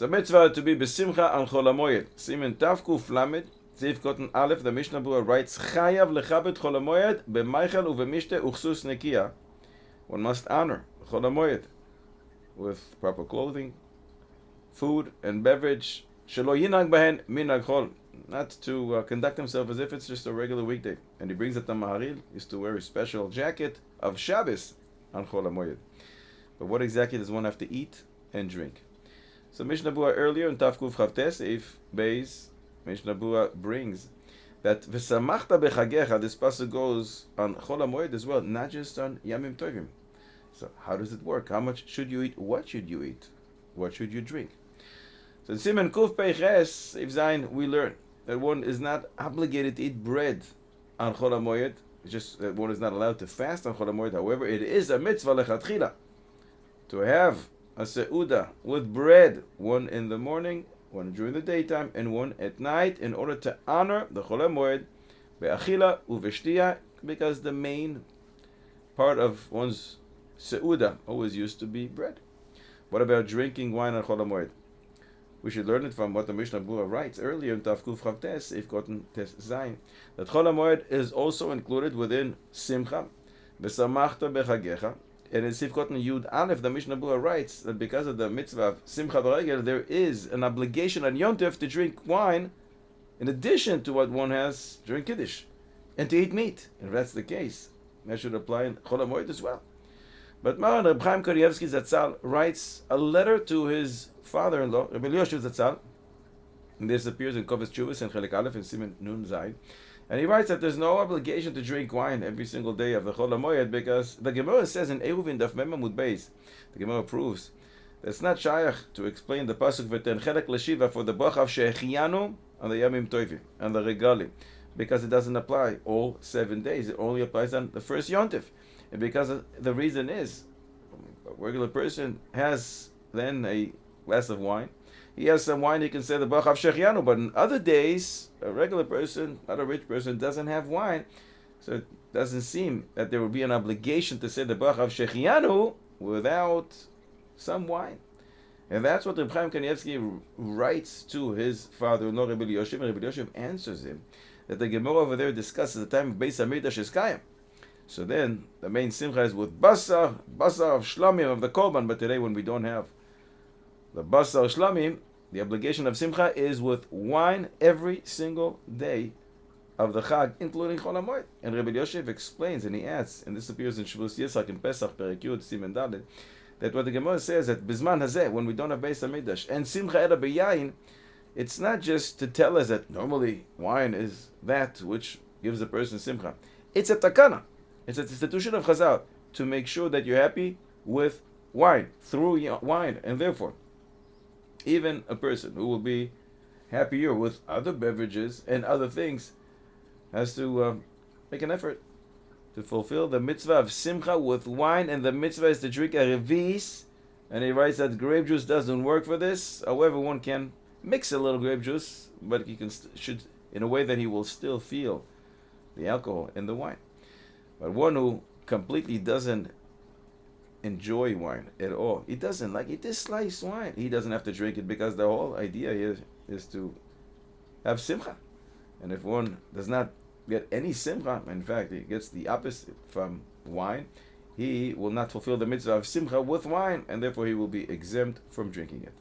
It's a mitzvah to be besimcha on chol hamoed. Simen tavkuf lamed, Seif Kotten Aleph, the Mishnah Berurah writes, Chayav lechabed chol hamoed b'meichel uvemishte uchsus nekia. One must honor chol hamoed with proper clothing, food and beverage. Shelo yinag bahen minag chol, not to conduct himself as if it's just a regular weekday. And he brings it to Maharil, is to wear a special jacket of Shabbos on chol hamoed. But what exactly does one have to eat and drink? So Mishnah Berurah earlier in Tavkuf Chavtes, if Beis, Mishnah Berurah brings that V'samachta bechagecha, this pasuk goes on chol hamoed as well, not just on Yamim Tovim. So how does it work? How much should you eat? What should you eat? What should you drink? So in Siman Kuf Peiches, if Zayin, we learn that one is not obligated to eat bread on chol hamoed. It's just that one is not allowed to fast on chol hamoed. However, it is a mitzvah lechatchila to have a seuda with bread, one in the morning, one during the daytime, and one at night, in order to honor the chol hamoed be'achila uveshtia, because the main part of one's seuda always used to be bread. What about drinking wine on chol hamoed? We should learn it from what the Mishnah Berurah writes earlier in Tavkuf Chavtes, if gotten tes zayin, that chol hamoed is also included within simcha, v'samachta bechagecha. And in Sifkotan Yud Aleph, the Mishnah Berurah writes that because of the mitzvah of Simcha B'Regel, there is an obligation on Yom Tov to drink wine in addition to what one has during Kiddush, and to eat meat. And if that's the case, that should apply in Chol hamoed as well. But Maran Reb Chaim Kanievsky Zatzal writes a letter to his father-in-law, Reb Elioshev Zatzal, and this appears in Kovetz Tshuvos and Chelik Aleph and Siman Nun Zayin. And he writes that there's no obligation to drink wine every single day of the Chol hamoed, because the Gemara says in Eruvin Daf Mem Amud Beis, the Gemara proves that it's not shayach to explain the pasuk v'ten chelek l'shiva for the bracha of shechianu on the Yamim Tovim and the Regali, because it doesn't apply all 7 days. It only applies on the first Yom Tov, and because the reason is a regular person has then a glass of wine. He has some wine, he can say the bracha of shechianu, but in other days, a regular person, not a rich person, doesn't have wine, so it doesn't seem that there would be an obligation to say the bracha of shechianu without some wine. And that's what Reb Chaim Kanievsky writes to his father-in-law, Reb Elioshev, and Reb Elioshev answers him that the Gemara over there discusses the time of Beis HaMikdash is Kayim. So then, the main simcha is with basar of shlamim of the korban, but today when we don't have the basar shlamim, the obligation of simcha is with wine every single day of the Chag, including Chol hamoed. And Rebbe Yosef explains, and he adds, and this appears in Shavuos Yitzchak in Pesach, Perek Yud, Siman Dalet, that what the Gemara says, that Bizman Hazeh, when we don't have Beis HaMikdash, and Simcha Ela B'Yayin, it's not just to tell us that normally wine is that which gives a person simcha. It's a takana. It's an institution of Chazal to make sure that you're happy with wine, through wine, and therefore, even a person who will be happier with other beverages and other things has to make an effort to fulfill the mitzvah of simcha with wine, and the mitzvah is to drink a revis. And he writes that grape juice doesn't work for this. However, one can mix a little grape juice, but he should in a way that he will still feel the alcohol in the wine. But one who completely doesn't enjoy wine at all, he doesn't like, he dislikes wine, he doesn't have to drink it, because the whole idea here is to have simcha. And if one does not get any simcha, in fact, he gets the opposite from wine, he will not fulfill the mitzvah of simcha with wine, and therefore he will be exempt from drinking it.